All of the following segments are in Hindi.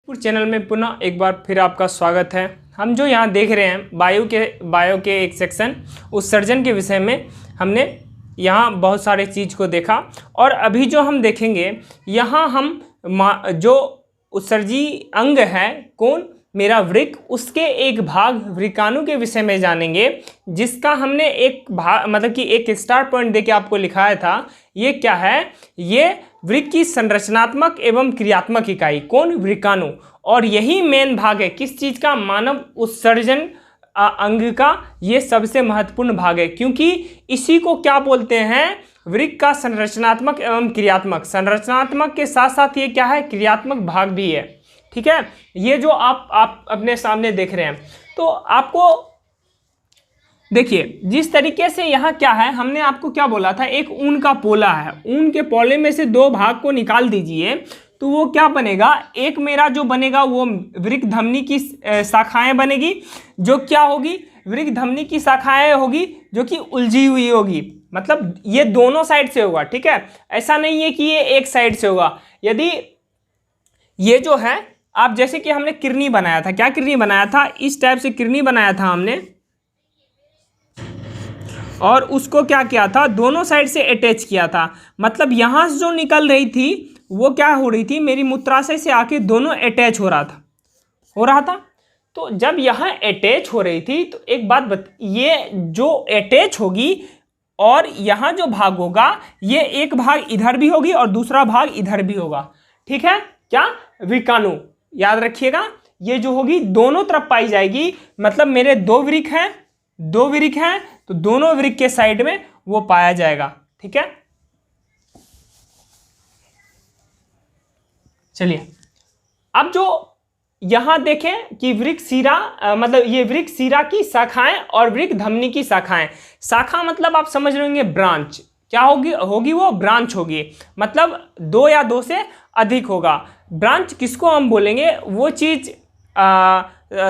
चैनल में पुनः एक बार फिर आपका स्वागत है। हम जो यहाँ देख रहे हैं बायो के एक सेक्शन उत्सर्जन के विषय में हमने यहाँ बहुत सारे चीज़ को देखा और अभी जो हम देखेंगे यहाँ हम जो उत्सर्जी अंग है कौन मेरा वृक्क, उसके एक भाग वृक्काणु के विषय में जानेंगे, जिसका हमने एक भाग मतलब कि एक स्टार पॉइंट देके आपको लिखाया था। ये क्या है? ये वृक्क की संरचनात्मक एवं क्रियात्मक इकाई कौन? वृक्काणु। और यही मेन भाग है किस चीज़ का? मानव उत्सर्जन अंग का ये सबसे महत्वपूर्ण भाग है, क्योंकि इसी को क्या बोलते हैं? वृक्क का संरचनात्मक एवं क्रियात्मक। संरचनात्मक के साथ साथ ये क्या है? क्रियात्मक भाग भी है। ठीक है, ये जो आप अपने सामने देख रहे हैं, तो आपको देखिए जिस तरीके से यहाँ क्या है, हमने आपको क्या बोला था? एक ऊन का पोला है, ऊन के पोले में से दो भाग को निकाल दीजिए तो वो क्या बनेगा? एक मेरा जो बनेगा वो वृक्क धमनी की शाखाएं बनेगी, जो क्या होगी? वृक्क धमनी की शाखाएं होगी जो कि उलझी हुई होगी, मतलब ये दोनों साइड से होगा। ठीक है, ऐसा नहीं है कि ये एक साइड से होगा। यदि ये जो है आप जैसे कि हमने किरनी बनाया था, क्या किरनी बनाया था? इस टाइप से किरनी बनाया था हमने, और उसको क्या किया था? दोनों साइड से अटैच किया था। मतलब यहाँ से जो निकल रही थी वो क्या हो रही थी? मेरी मूत्राशय से आके दोनों अटैच हो रहा था। तो जब यहाँ अटैच हो रही थी तो एक बात ये जो अटैच होगी और यहाँ जो भाग होगा, ये एक भाग इधर भी होगी और दूसरा भाग इधर भी होगा। ठीक है, क्या? वृक्काणु। याद रखिएगा, ये जो होगी दोनों तरफ पाई जाएगी। मतलब मेरे दो वृक्क हैं तो दोनों वृक्क के साइड में वो पाया जाएगा। ठीक है, चलिए अब जो यहां देखें कि वृक्क शिरा मतलब ये वृक्क शिरा की शाखाएं और वृक्क धमनी की शाखाएं। शाखा मतलब आप समझ रहे होंगे ब्रांच। क्या होगी वो? ब्रांच होगी, मतलब दो या दो से अधिक होगा। ब्रांच किसको हम बोलेंगे? वो चीज़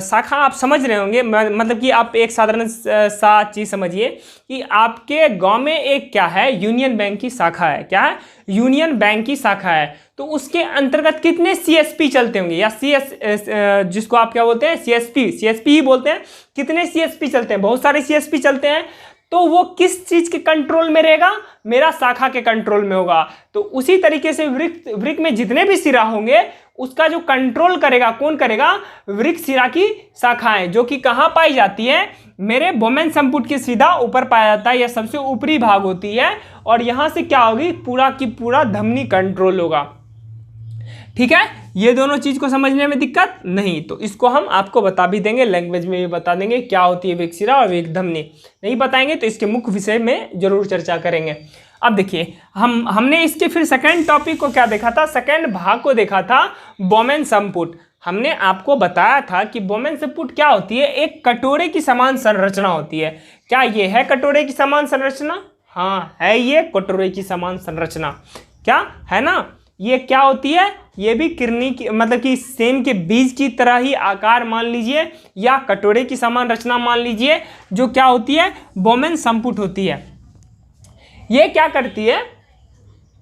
शाखा आप समझ रहे होंगे, मतलब कि आप एक साधारण सा चीज़ समझिए कि आपके गांव में एक क्या है? यूनियन बैंक की शाखा है। क्या है? यूनियन बैंक की शाखा है। तो उसके अंतर्गत कितने सीएसपी चलते होंगे, या जिसको आप क्या बोलते हैं? सीएसपी ही बोलते हैं। कितने सीएसपी चलते हैं? बहुत सारे सीएसपी चलते हैं। तो वो किस चीज के कंट्रोल में रहेगा? मेरा शाखा के कंट्रोल में होगा। तो उसी तरीके से वृक्क में जितने भी सिरा होंगे उसका जो कंट्रोल करेगा कौन करेगा? वृक्क सिरा की शाखाएं, जो कि कहाँ पाई जाती है? मेरे बोमेन संपुट के सीधा ऊपर पाया जाता है, यह सबसे ऊपरी भाग होती है। और यहाँ से क्या होगी? पूरा की पूरा धमनी कंट्रोल होगा। ठीक है, ये दोनों चीज को समझने में दिक्कत नहीं, तो इसको हम आपको बता भी देंगे, लैंग्वेज में भी बता देंगे क्या होती है वृक्क शिरा और वृक्क धमनी। नहीं बताएंगे तो इसके मुख्य विषय में जरूर चर्चा करेंगे। अब देखिए हमने इसके फिर सेकंड टॉपिक को क्या देखा था? सेकंड भाग को देखा था बोमेन संपुट। हमने आपको बताया था कि बोमेन संपुट क्या होती है? एक कटोरे की समान संरचना होती है। क्या ये है कटोरे की समान संरचना? हाँ है, ये कटोरे की समान संरचना। क्या है ना? ये क्या होती है? ये भी किरनी की मतलब कि सेम के बीज की तरह ही आकार मान लीजिए, या कटोरे की समान रचना मान लीजिए, जो क्या होती है? बोमेन संपुट होती है। ये क्या करती है?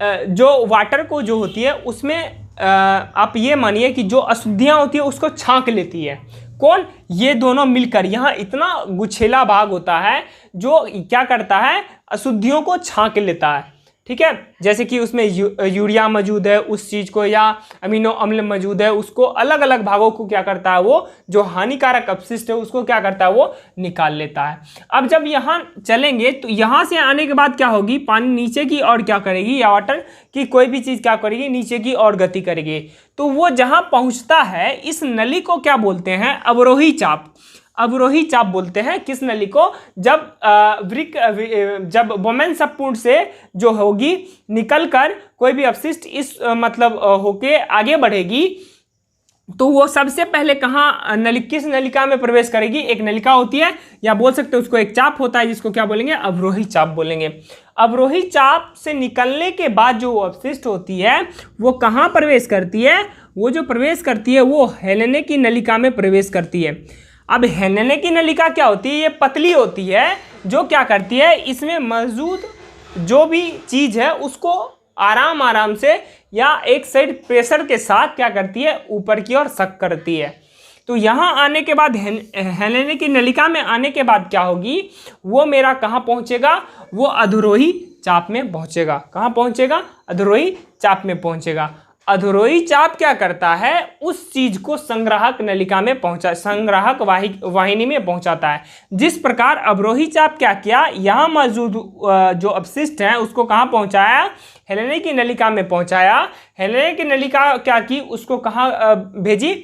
जो वाटर को जो होती है उसमें आप ये मानिए कि जो अशुद्धियां होती है उसको छांक लेती है। कौन? ये दोनों मिलकर। यहाँ इतना गुछेला भाग होता है जो क्या करता है? अशुद्धियों को छांक लेता है। ठीक है, जैसे कि उसमें यूरिया मौजूद है उस चीज़ को, या अमीनो अम्ल मौजूद है उसको, अलग अलग भागों को क्या करता है? वो जो हानिकारक अपशिष्ट है उसको क्या करता है? वो निकाल लेता है। अब जब यहाँ चलेंगे तो यहाँ से आने के बाद क्या होगी? पानी नीचे की ओर क्या करेगी, या वाटर की कोई भी चीज़ क्या करेगी? नीचे की ओर गति करेगी। तो वो जहाँ पहुँचता है, इस नली को क्या बोलते हैं? अवरोही चाप। अवरोही चाप बोलते हैं किस नली को? जब बोमेन संपुट से जो होगी निकलकर कोई भी अपशिष्ट इस मतलब होके आगे बढ़ेगी, तो वो सबसे पहले कहाँ किस नलिका में प्रवेश करेगी? एक नलिका होती है, या बोल सकते हैं उसको एक चाप होता है, जिसको क्या बोलेंगे? अवरोही चाप बोलेंगे। अवरोही चाप से निकलने के बाद जो अपशिष्ट होती है वो कहाँ प्रवेश करती है? वो जो प्रवेश करती है वो हेलेने की नलिका में प्रवेश करती है। अब हेलेने की नलिका क्या होती है? ये पतली होती है, जो क्या करती है? इसमें मौजूद जो भी चीज़ है उसको आराम आराम से या एक साइड प्रेशर के साथ क्या करती है, ऊपर की ओर सक करती है। तो यहाँ आने के बाद हेलेने की नलिका में आने के बाद क्या होगी, वो मेरा कहाँ पहुँचेगा, वो अधोरोही चाप में पहुँचेगा। कहाँ पहुँचेगा, अधोरोही चाप में पहुँचेगा। अधोरोही चाप क्या करता है, उस चीज को संग्राहक नलिका में संग्राहक वाहिनी में पहुंचाता है। जिस प्रकार अवरोही चाप क्या किया, यहाँ मौजूद जो अपशिष्ट है उसको कहाँ पहुंचाया, हेलेने की नलिका में पहुंचाया। हेलेने की नलिका क्या की, उसको कहाँ भेजी,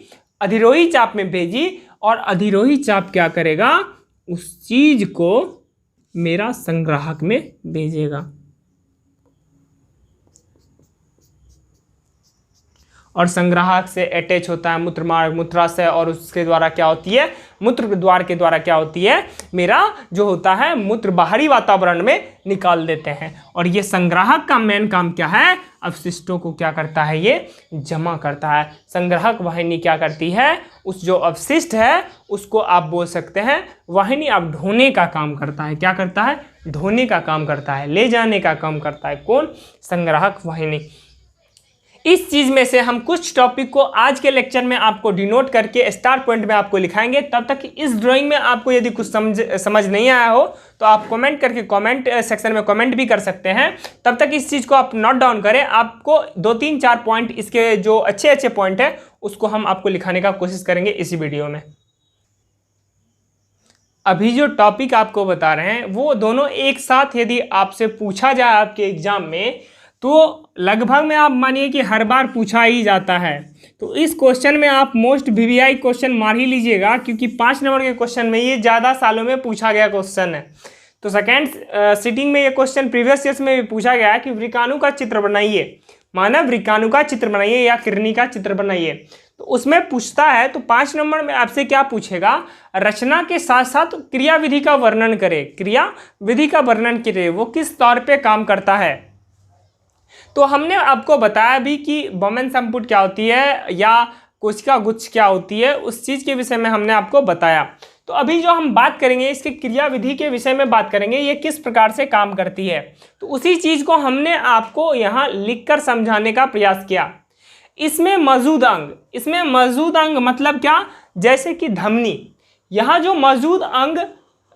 अधिरोही चाप में भेजी। और अधिरोही चाप क्या करेगा, उस चीज को मेरा संग्राहक में भेजेगा। और संग्राहक से अटैच होता है मूत्रमार्ग, मूत्राशय, और उसके द्वारा क्या होती है, मूत्र द्वार के द्वारा क्या होती है, मेरा जो होता है मूत्र बाहरी वातावरण में निकाल देते हैं। और ये संग्राहक का मेन काम क्या है, अपशिष्टों को क्या करता है, ये जमा करता है। संग्राहक वाहिनी क्या करती है, उस जो अपशिष्ट है उसको आप बोल सकते हैं वाहिनी आप ढोने का काम करता है। क्या करता है, ढोने का काम करता है, ले जाने का काम करता है। कौन, संग्राहक वाहिनी। इस चीज में से हम कुछ टॉपिक को आज के लेक्चर में आपको डिनोट करके स्टार पॉइंट में आपको लिखाएंगे। तब तक इस ड्राइंग में आपको यदि कुछ समझ नहीं आया हो तो आप कमेंट करके कमेंट सेक्शन में कमेंट भी कर सकते हैं। तब तक इस चीज को आप नोट डाउन करें। आपको 2-3-4 पॉइंट, इसके जो अच्छे पॉइंट है उसको हम आपको लिखाने का कोशिश करेंगे इसी वीडियो में। अभी जो टॉपिक आपको बता रहे हैं वो दोनों एक साथ यदि आपसे पूछा जाए आपके एग्जाम में, तो लगभग में आप मानिए कि हर बार पूछा ही जाता है। तो इस क्वेश्चन में आप मोस्ट वीवीआई क्वेश्चन मार ही लीजिएगा, क्योंकि 5 नंबर के क्वेश्चन में ये ज़्यादा सालों में पूछा गया क्वेश्चन है। तो सेकेंड सिटिंग में ये क्वेश्चन प्रीवियस ईयर्स में भी पूछा गया है कि वृकाणु का चित्र बनाइए, मानव वृकाणु का चित्र बनाइए या किडनी का चित्र बनाइए। तो उसमें पूछता है, तो 5 नंबर में आपसे क्या पूछेगा, रचना के साथ साथ क्रियाविधि का वर्णन करे। क्रियाविधि का वर्णन करे, वो किस तौर पे काम करता है। तो हमने आपको बताया भी कि बोमेन संपुट क्या होती है या कोशिका गुच्छ क्या होती है, उस चीज़ के विषय में हमने आपको बताया। तो अभी जो हम बात करेंगे इसके क्रियाविधि के विषय में बात करेंगे, ये किस प्रकार से काम करती है। तो उसी चीज़ को हमने आपको यहाँ लिखकर समझाने का प्रयास किया। इसमें मौजूद अंग मतलब क्या, जैसे कि धमनी, यहाँ जो मौजूद अंग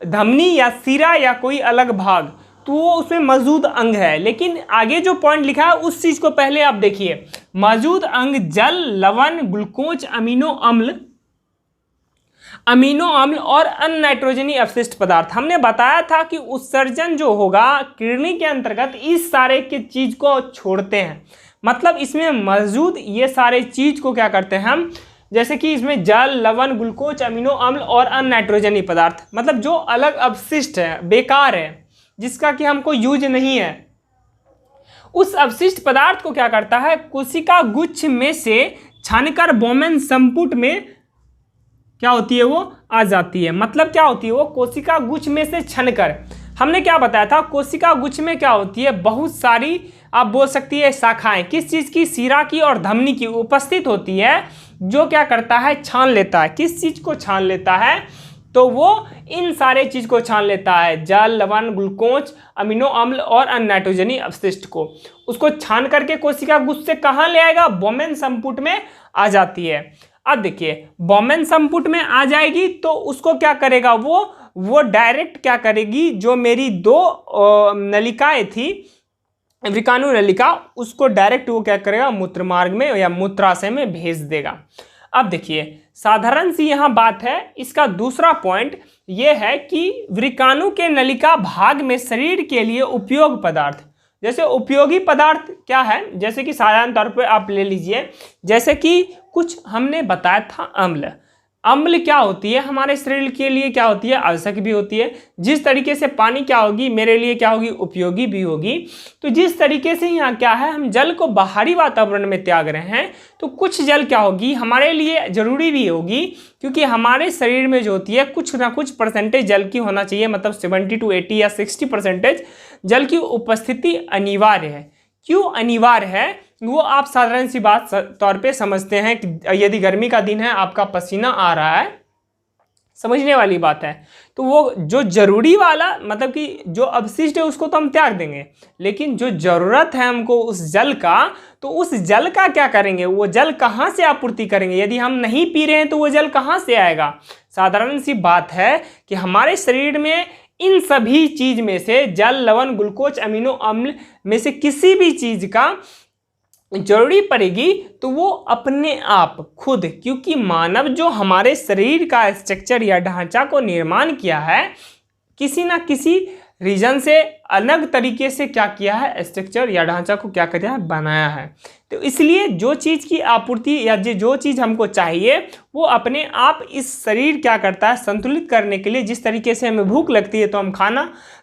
धमनी या सिरा या कोई अलग भाग, तो वो उसमें मौजूद अंग है। लेकिन आगे जो पॉइंट लिखा है उस चीज को पहले आप देखिए। मौजूद अंग जल, लवण, ग्लूकोज, अमीनो अम्ल और अन्य नाइट्रोजनी अपशिष्ट पदार्थ। हमने बताया था कि उत्सर्जन जो होगा किडनी के अंतर्गत इस सारे के चीज को छोड़ते हैं। मतलब इसमें मौजूद ये सारे चीज को क्या करते हैं हम, जैसे कि इसमें जल, लवण, ग्लूकोज, अमीनो अम्ल और अन्य नाइट्रोजनी पदार्थ, मतलब जो अलग अपशिष्ट है, बेकार है, जिसका कि हमको यूज नहीं है, उस अपशिष्ट पदार्थ को क्या करता है, कोशिका गुच्छ में से छानकर बोमेन संपुट में क्या होती है, वो आ जाती है। मतलब क्या होती है, वो कोशिका गुच्छ में से छानकर, हमने क्या बताया था, कोशिका गुच्छ में क्या होती है, बहुत सारी आप बोल सकती है शाखाएं, किस चीज की, सीरा की और धमनी की उपस्थित होती है, जो क्या करता है, छान लेता है। किस चीज को छान लेता है, तो वो इन सारे चीज को छान लेता है, जल, लवण, ग्लूकोज, अमीनो अम्ल और अन्य नाइट्रोजनी अपशिष्ट को। उसको छान करके कोशिका गुच्छ से कहाँ ले आएगा, बोमेन संपुट में आ जाती है। अब देखिए, बोमेन संपुट में आ जाएगी तो उसको क्या करेगा, वो डायरेक्ट क्या करेगी, जो मेरी 2 नलिकाएं थी, वृकाणु नलिका, उसको डायरेक्ट वो क्या करेगा, मूत्रमार्ग में या मूत्राशय में भेज देगा। अब देखिए, साधारण सी यहाँ बात है। इसका दूसरा पॉइंट ये है कि वृकाणु के नलिका भाग में शरीर के लिए उपयोग पदार्थ, जैसे उपयोगी पदार्थ क्या है, जैसे कि साधारण तौर पे आप ले लीजिए, जैसे कि कुछ हमने बताया था अम्ल क्या होती है, हमारे शरीर के लिए क्या होती है, आवश्यक भी होती है। जिस तरीके से पानी क्या होगी, मेरे लिए क्या होगी, उपयोगी भी होगी। तो जिस तरीके से यहाँ क्या है, हम जल को बाहरी वातावरण में त्याग रहे हैं, तो कुछ जल क्या होगी, हमारे लिए जरूरी भी होगी, क्योंकि हमारे शरीर में जो होती है कुछ ना कुछ परसेंटेज जल की होना चाहिए, मतलब 70 to 80 या 60% जल की उपस्थिति अनिवार्य है। क्यों अनिवार्य है, वो आप साधारण सी बात तौर पे समझते हैं कि यदि गर्मी का दिन है, आपका पसीना आ रहा है, समझने वाली बात है। तो वो जो जरूरी वाला मतलब कि जो अवशिष्ट है उसको तो हम त्याग देंगे, लेकिन जो जरूरत है हमको उस जल का, तो उस जल का क्या करेंगे, वो जल कहाँ से आपूर्ति करेंगे। यदि हम नहीं पी रहे हैं तो वो जल कहाँ से आएगा। साधारण सी बात है कि हमारे शरीर में इन सभी चीज में से जल, लवण, ग्लूकोज, अमीनो अम्ल में से किसी भी चीज का जरूरी पड़ेगी तो वो अपने आप खुद, क्योंकि मानव जो हमारे शरीर का स्ट्रक्चर या ढांचा को निर्माण किया है, किसी ना किसी रीजन से अलग तरीके से क्या किया है, स्ट्रक्चर या ढांचा को क्या किया है, बनाया है। तो इसलिए जो चीज़ की आपूर्ति या जो चीज़ हमको चाहिए वो अपने आप इस शरीर क्या करता है, संतुलित करने के लिए। जिस तरीके से हमें भूख लगती है तो हम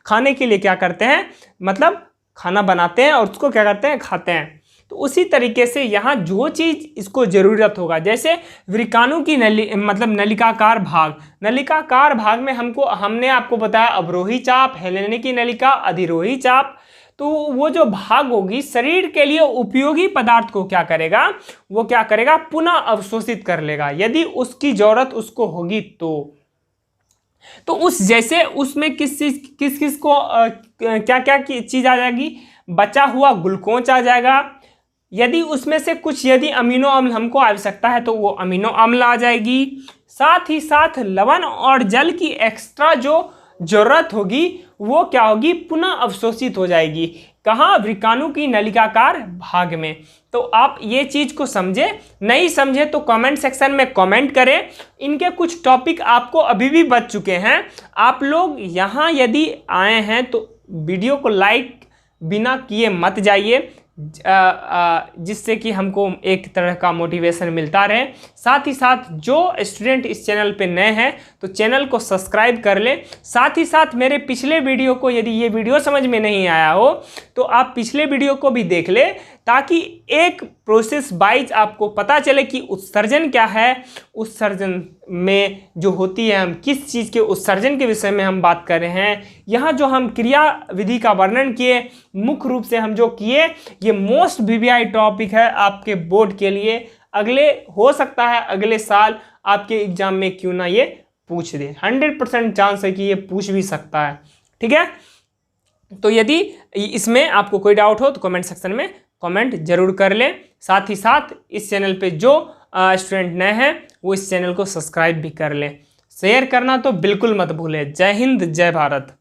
खाने के लिए क्या करते हैं, मतलब खाना बनाते हैं और उसको क्या करते हैं, खाते हैं। तो उसी तरीके से यहाँ जो चीज़ इसको ज़रूरत होगा, जैसे वृकाणु की मतलब नलिकाकार भाग, नलिकाकार भाग में हमने आपको बताया अवरोही चाप, हेलेने की नलिका, अधिरोही चाप। तो वो जो भाग होगी शरीर के लिए उपयोगी पदार्थ को क्या करेगा, वो क्या करेगा, पुनः अवशोषित कर लेगा यदि उसकी जरूरत उसको होगी। तो उस जैसे उसमें किस किस को क्या क्या चीज़ आ जाएगी, बचा हुआ ग्लूकोज आ जाएगा। यदि उसमें से कुछ यदि अमीनो अम्ल हमको आवश्यकता है तो वो अमीनो अम्ल आ जाएगी। साथ ही साथ लवण और जल की एक्स्ट्रा जो जरूरत होगी वो क्या होगी, पुनः अवशोषित हो जाएगी। कहाँ, वृकाणु की नलिकाकार भाग में। तो आप ये चीज़ को समझे, नहीं समझे तो कमेंट सेक्शन में कमेंट करें। इनके कुछ टॉपिक आपको अभी भी बच चुके हैं। आप लोग यहाँ यदि आए हैं तो वीडियो को लाइक बिना किए मत जाइए, जिससे कि हमको एक तरह का मोटिवेशन मिलता रहे। साथ ही साथ जो स्टूडेंट इस चैनल पे नए हैं तो चैनल को सब्सक्राइब कर ले। साथ ही साथ मेरे पिछले वीडियो को, यदि ये वीडियो समझ में नहीं आया हो तो आप पिछले वीडियो को भी देख ले, ताकि एक प्रोसेस वाइज आपको पता चले कि उत्सर्जन क्या है, उत्सर्जन में जो होती है, हम किस चीज़ के उत्सर्जन के विषय में हम बात कर रहे हैं। यहाँ जो हम क्रिया विधि का वर्णन किए, मुख्य रूप से हम जो किए, ये मोस्ट वीवीआई टॉपिक है आपके बोर्ड के लिए। अगले हो सकता है अगले साल आपके एग्जाम में क्यों ना ये पूछ दे, 100% चांस है कि ये पूछ भी सकता है। ठीक है, तो यदि इसमें आपको कोई डाउट हो तो कमेंट सेक्शन में कमेंट जरूर कर लें। साथ ही साथ इस चैनल पे जो स्टूडेंट नए हैं वो इस चैनल को सब्सक्राइब भी कर लें। शेयर करना तो बिल्कुल मत भूलें। जय हिंद, जय भारत।